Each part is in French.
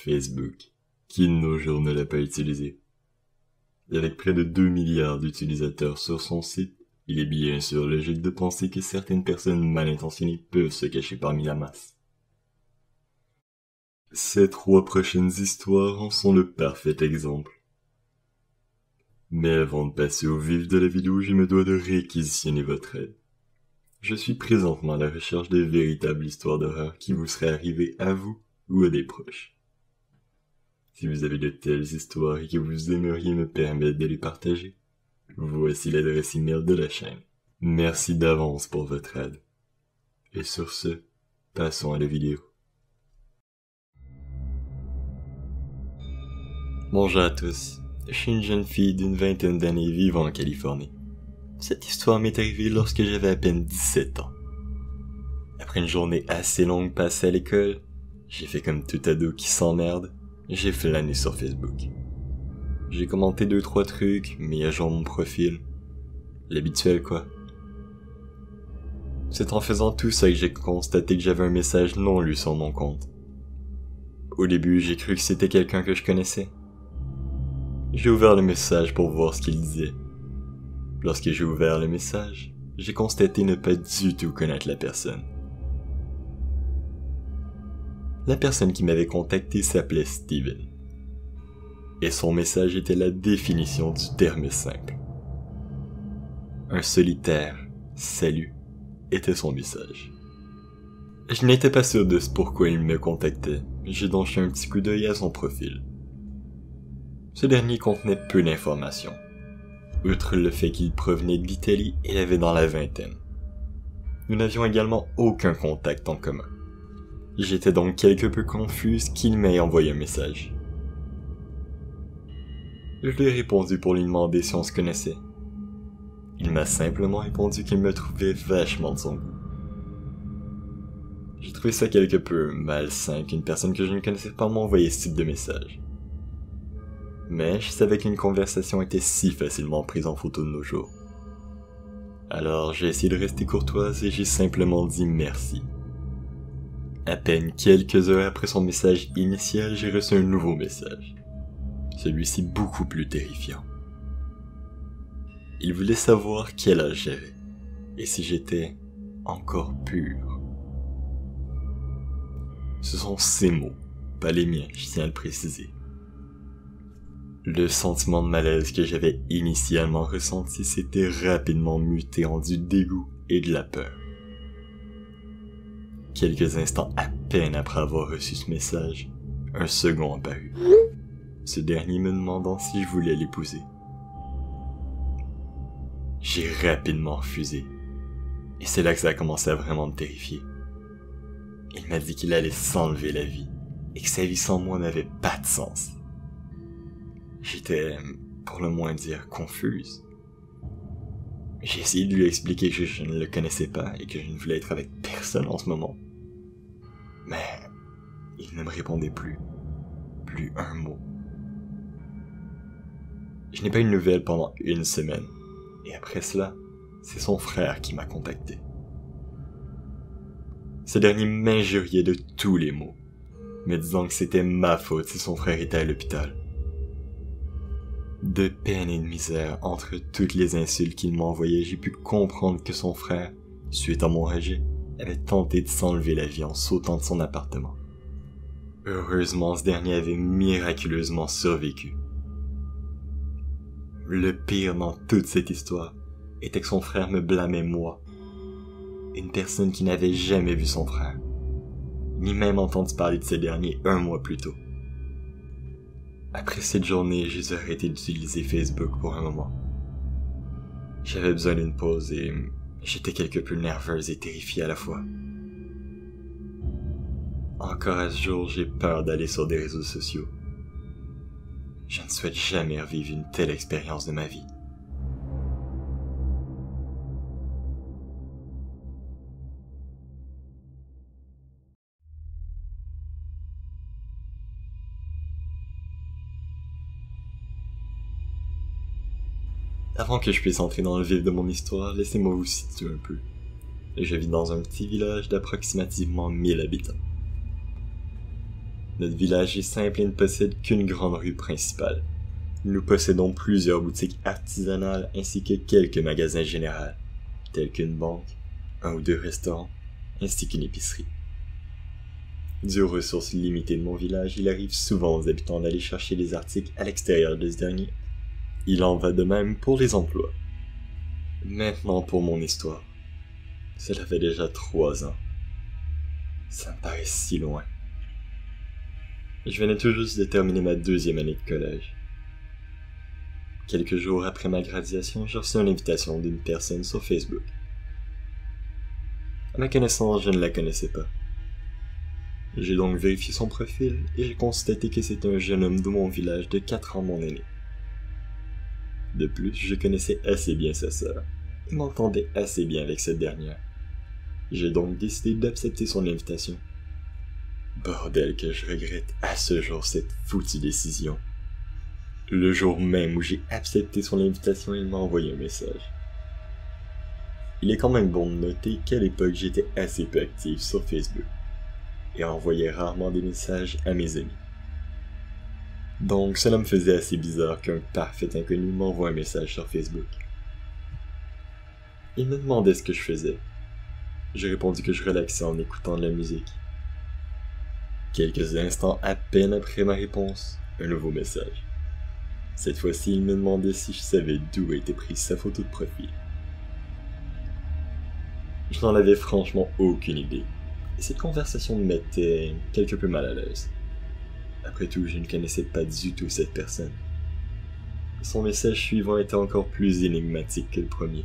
Facebook. Qui de nos jours ne l'a pas utilisé? Et avec près de 2 milliards d'utilisateurs sur son site, il est bien sûr logique de penser que certaines personnes mal intentionnées peuvent se cacher parmi la masse. Ces 3 prochaines histoires en sont le parfait exemple. Mais avant de passer au vif de la vidéo, je me dois de réquisitionner votre aide. Je suis présentement à la recherche de véritables histoires d'horreur qui vous seraient arrivées à vous ou à des proches. Si vous avez de telles histoires et que vous aimeriez me permettre de les partager, voici l'adresse email de la chaîne. Merci d'avance pour votre aide. Et sur ce, passons à la vidéo. Bonjour à tous, je suis une jeune fille d'une vingtaine d'années vivant en Californie. Cette histoire m'est arrivée lorsque j'avais à peine 17 ans. Après une journée assez longue passée à l'école, j'ai fait comme tout ado qui s'emmerde, j'ai flâné sur Facebook. J'ai commenté 2-3 trucs, mis à jour mon profil. L'habituel quoi. C'est en faisant tout ça que j'ai constaté que j'avais un message non lu sur mon compte. Au début, j'ai cru que c'était quelqu'un que je connaissais. J'ai ouvert le message pour voir ce qu'il disait. Lorsque j'ai ouvert le message, j'ai constaté ne pas du tout connaître la personne. La personne qui m'avait contacté s'appelait Steven. Et son message était la définition du terme simple. Un solitaire « salut » était son message. Je n'étais pas sûr de ce pourquoi il me contactait, j'ai donc jeté un petit coup d'œil à son profil. Ce dernier contenait peu d'informations. Outre le fait qu'il provenait de l'Italie, il avait dans la vingtaine. Nous n'avions également aucun contact en commun. J'étais donc quelque peu confuse qu'il m'ait envoyé un message. Je lui ai répondu pour lui demander si on se connaissait. Il m'a simplement répondu qu'il me trouvait vachement de son goût. J'ai trouvé ça quelque peu malsain qu'une personne que je ne connaissais pas m'envoyait ce type de message. Mais je savais qu'une conversation était si facilement prise en photo de nos jours. Alors j'ai essayé de rester courtoise et j'ai simplement dit merci. À peine quelques heures après son message initial, j'ai reçu un nouveau message. Celui-ci beaucoup plus terrifiant. Il voulait savoir quel âge j'avais, et si j'étais encore pur. Ce sont ses mots, pas les miens, je tiens à le préciser. Le sentiment de malaise que j'avais initialement ressenti s'était rapidement muté en du dégoût et de la peur. Quelques instants à peine après avoir reçu ce message, un second apparut. Ce dernier me demandant si je voulais l'épouser. J'ai rapidement refusé. Et c'est là que ça a commencé à vraiment me terrifier. Il m'a dit qu'il allait s'enlever la vie, et que sa vie sans moi n'avait pas de sens. J'étais, pour le moins dire, confuse. J'ai essayé de lui expliquer que je ne le connaissais pas et que je ne voulais être avec personne en ce moment. Mais il ne me répondait plus. Plus un mot. Je n'ai pas eu de nouvelles pendant 1 semaine. Et après cela, c'est son frère qui m'a contacté. Ce dernier m'injuriait de tous les mots, me disant que c'était ma faute si son frère était à l'hôpital. De peine et de misère, entre toutes les insultes qu'il m'envoyait, j'ai pu comprendre que son frère, suite à mon rejet, avait tenté de s'enlever la vie en sautant de son appartement. Heureusement, ce dernier avait miraculeusement survécu. Le pire dans toute cette histoire était que son frère me blâmait moi, une personne qui n'avait jamais vu son frère, ni même entendu parler de ce dernier 1 mois plus tôt. Après cette journée, j'ai arrêté d'utiliser Facebook pour un moment. J'avais besoin d'une pause et j'étais quelque peu nerveuse et terrifiée à la fois. Encore à ce jour, j'ai peur d'aller sur des réseaux sociaux. Je ne souhaite jamais revivre une telle expérience de ma vie. Avant que je puisse entrer dans le vif de mon histoire, laissez-moi vous situer un peu. Je vis dans un petit village d'approximativement 1000 habitants. Notre village est simple et ne possède qu'une grande rue principale. Nous possédons plusieurs boutiques artisanales ainsi que quelques magasins généraux, tels qu'une banque, un ou deux restaurants, ainsi qu'une épicerie. Dû aux ressources limitées de mon village, il arrive souvent aux habitants d'aller chercher des articles à l'extérieur de ce dernier. Il en va de même pour les emplois. Maintenant pour mon histoire. Cela fait déjà 3 ans. Ça me paraît si loin. Je venais tout juste de terminer ma 2e année de collège. Quelques jours après ma graduation, j'ai reçu une invitation d'une personne sur Facebook. À ma connaissance, je ne la connaissais pas. J'ai donc vérifié son profil et j'ai constaté que c'était un jeune homme de mon village de 4 ans mon aîné. De plus, je connaissais assez bien sa sœur et m'entendais assez bien avec cette dernière. J'ai donc décidé d'accepter son invitation. Bordel que je regrette à ce jour cette foutue décision. Le jour même où j'ai accepté son invitation, il m'a envoyé un message. Il est quand même bon de noter qu'à l'époque j'étais assez peu actif sur Facebook et envoyais rarement des messages à mes amis. Donc cela me faisait assez bizarre qu'un parfait inconnu m'envoie un message sur Facebook. Il me demandait ce que je faisais. J'ai répondu que je relaxais en écoutant de la musique. Quelques instants à peine après ma réponse, un nouveau message. Cette fois-ci, il me demandait si je savais d'où était prise sa photo de profil. Je n'en avais franchement aucune idée, et cette conversation me mettait quelque peu mal à l'aise. Après tout, je ne connaissais pas du tout cette personne. Son message suivant était encore plus énigmatique que le premier.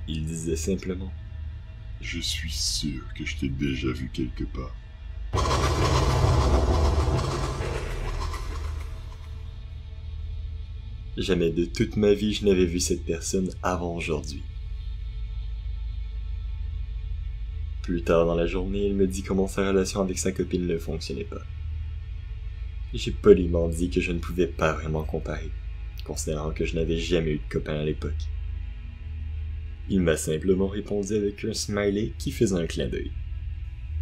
Il disait simplement « Je suis sûr que je t'ai déjà vu quelque part. » Jamais de toute ma vie je n'avais vu cette personne avant aujourd'hui. Plus tard dans la journée, il me dit comment sa relation avec sa copine ne fonctionnait pas. J'ai poliment dit que je ne pouvais pas vraiment comparer, considérant que je n'avais jamais eu de copain à l'époque. Il m'a simplement répondu avec un smiley qui faisait un clin d'œil.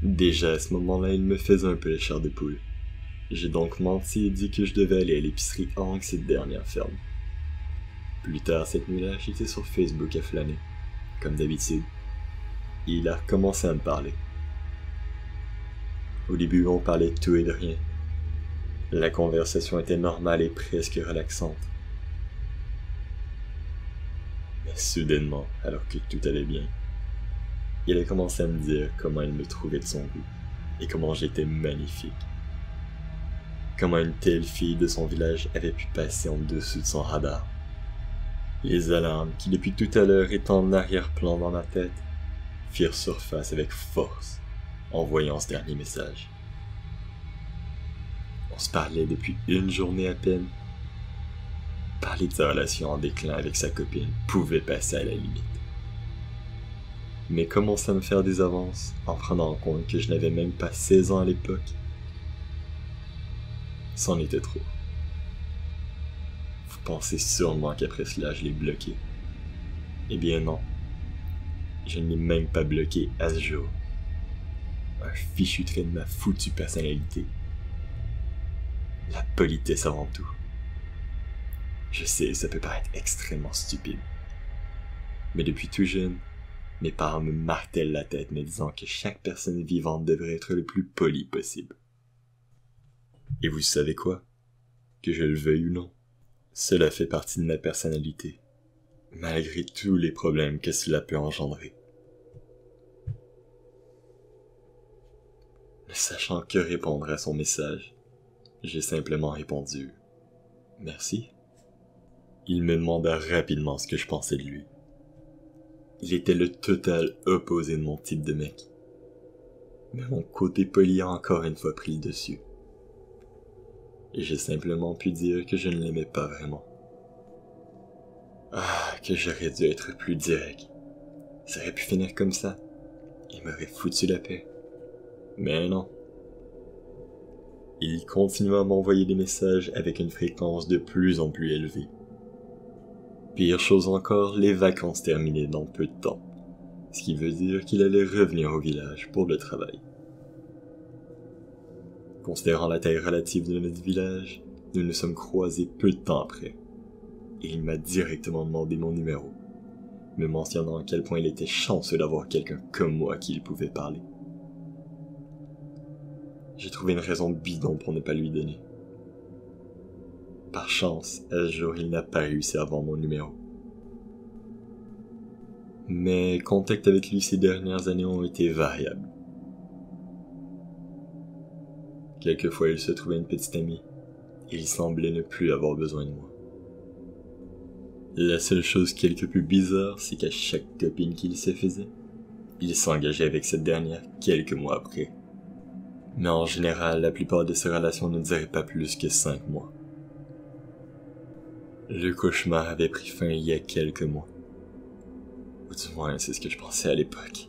Déjà à ce moment-là, il me faisait un peu la chair de poule. J'ai donc menti et dit que je devais aller à l'épicerie avant que cette dernière ferme. Plus tard cette nuit-là, j'étais sur Facebook à flâner, comme d'habitude, et il a recommencé à me parler. Au début, on parlait de tout et de rien. La conversation était normale et presque relaxante. Mais soudainement, alors que tout allait bien, il a commencé à me dire comment il me trouvait de son goût, et comment j'étais magnifique. Comment une telle fille de son village avait pu passer en dessous de son radar. Les alarmes qui depuis tout à l'heure étaient en arrière-plan dans ma tête firent surface avec force en voyant ce dernier message. On se parlait depuis une journée à peine. Parler de sa relation en déclin avec sa copine pouvait passer à la limite. Mais commencer à me faire des avances en prenant en compte que je n'avais même pas 16 ans à l'époque, c'en était trop. Vous pensez sûrement qu'après cela je l'ai bloqué. Eh bien non. Je ne l'ai même pas bloqué à ce jour. Un fichu trait de ma foutue personnalité. La politesse avant tout. Je sais, ça peut paraître extrêmement stupide. Mais depuis tout jeune, mes parents me martèlent la tête me disant que chaque personne vivante devrait être le plus poli possible. Et vous savez quoi? Que je le veuille ou non, cela fait partie de ma personnalité, malgré tous les problèmes que cela peut engendrer. Ne sachant que répondre à son message, j'ai simplement répondu « Merci ». Il me demanda rapidement ce que je pensais de lui. Il était le total opposé de mon type de mec. Mais mon côté poli a encore une fois pris le dessus. Et j'ai simplement pu dire que je ne l'aimais pas vraiment. Ah, que j'aurais dû être plus direct. Ça aurait pu finir comme ça. Il m'aurait foutu la paix. Mais non. Il continua à m'envoyer des messages avec une fréquence de plus en plus élevée. Pire chose encore, les vacances terminaient dans peu de temps, ce qui veut dire qu'il allait revenir au village pour le travail. Considérant la taille relative de notre village, nous nous sommes croisés peu de temps après. Et il m'a directement demandé mon numéro, me mentionnant à quel point il était chanceux d'avoir quelqu'un comme moi à qui il pouvait parler. J'ai trouvé une raison bidon pour ne pas lui donner. Par chance, à ce jour, il n'a pas réussi à avoir mon numéro. Mes contacts avec lui ces dernières années ont été variables. Quelquefois, il se trouvait une petite amie, et il semblait ne plus avoir besoin de moi. La seule chose quelque peu bizarre, c'est qu'à chaque copine qu'il se faisait, il s'engageait avec cette dernière quelques mois après. Mais en général, la plupart de ces relations ne duraient pas plus que 5 mois. Le cauchemar avait pris fin il y a quelques mois. Ou du moins, c'est ce que je pensais à l'époque.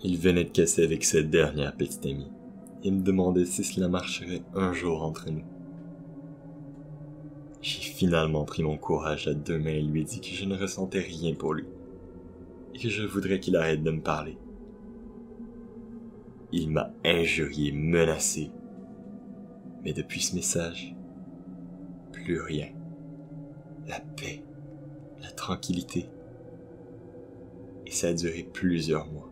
Il venait de casser avec cette dernière petite amie, et me demandait si cela marcherait un jour entre nous. J'ai finalement pris mon courage à 2 mains et lui ai dit que je ne ressentais rien pour lui, et que je voudrais qu'il arrête de me parler. Il m'a injurié, menacé, mais depuis ce message, plus rien. La paix, la tranquillité. Et ça a duré plusieurs mois.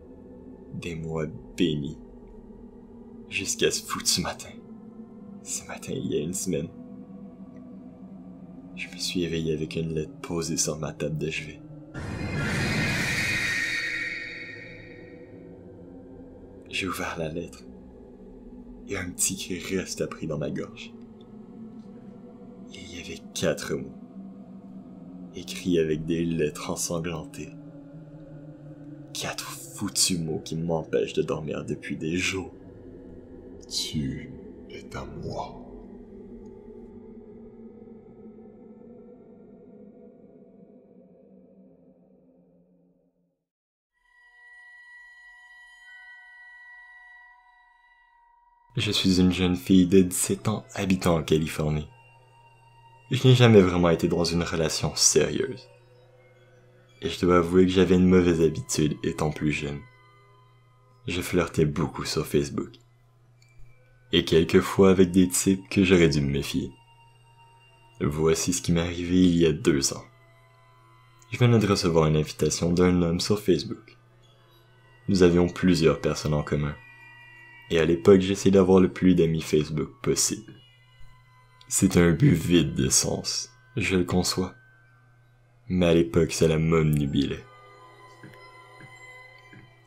Des mois bénis. Jusqu'à ce foutu matin. Ce matin, il y a 1 semaine. Je me suis éveillé avec une lettre posée sur ma table de chevet. J'ai ouvert la lettre. Et un petit cri resta pris dans ma gorge. Il y avait 4 mots. Écrits avec des lettres ensanglantées. 4 foutus mots qui m'empêchent de dormir depuis des jours. Tu es à moi. Je suis une jeune fille de 17 ans habitant en Californie. Je n'ai jamais vraiment été dans une relation sérieuse. Et je dois avouer que j'avais une mauvaise habitude étant plus jeune. Je flirtais beaucoup sur Facebook. Et quelquefois avec des types que j'aurais dû me méfier. Voici ce qui m'est arrivé il y a 2 ans. Je venais de recevoir une invitation d'un homme sur Facebook. Nous avions plusieurs personnes en commun. Et à l'époque, j'essayais d'avoir le plus d'amis Facebook possible. C'était un but vide de sens, je le conçois. Mais à l'époque, cela m'omnubilait.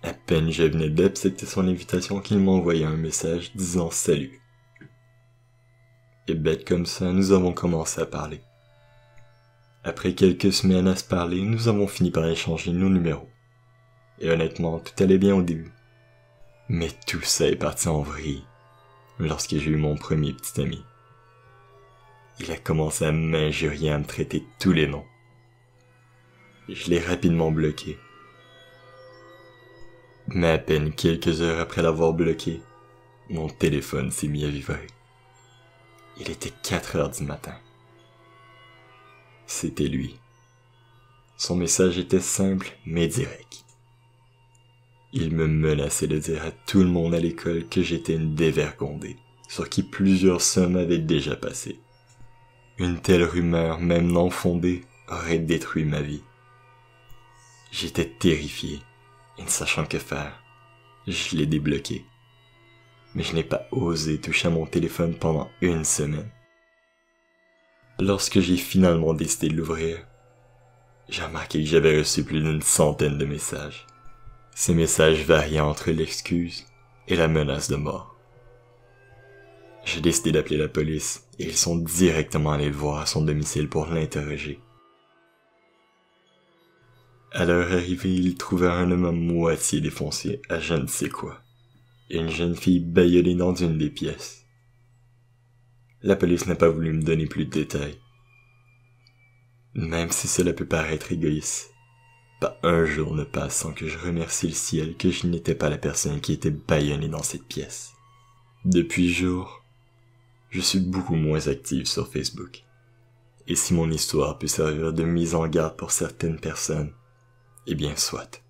À peine je venais d'accepter son invitation qu'il m'envoyait un message disant salut. Et bête comme ça, nous avons commencé à parler. Après quelques semaines à se parler, nous avons fini par échanger nos numéros. Et honnêtement, tout allait bien au début. Mais tout ça est parti en vrille lorsque j'ai eu mon premier petit ami. Il a commencé à m'injurier, à me traiter de tous les noms. Je l'ai rapidement bloqué. Mais à peine quelques heures après l'avoir bloqué, mon téléphone s'est mis à vibrer. Il était 4 heures du matin. C'était lui. Son message était simple mais direct. Il me menaçait de dire à tout le monde à l'école que j'étais une dévergondée, sur qui plusieurs sommes avaient déjà passé. Une telle rumeur, même non fondée, aurait détruit ma vie. J'étais terrifié, et ne sachant que faire, je l'ai débloqué. Mais je n'ai pas osé toucher à mon téléphone pendant 1 semaine. Lorsque j'ai finalement décidé de l'ouvrir, j'ai remarqué que j'avais reçu plus d'1 centaine de messages. Ces messages variaient entre l'excuse et la menace de mort. J'ai décidé d'appeler la police et ils sont directement allés le voir à son domicile pour l'interroger. À leur arrivée, ils trouvèrent un homme à moitié défoncé à je ne sais quoi, et une jeune fille bâillonnée dans une des pièces. La police n'a pas voulu me donner plus de détails. Même si cela peut paraître égoïste, pas un jour ne passe sans que je remercie le ciel que je n'étais pas la personne qui était bâillonnée dans cette pièce. Depuis ce jour, je suis beaucoup moins active sur Facebook. Et si mon histoire peut servir de mise en garde pour certaines personnes, eh bien soit.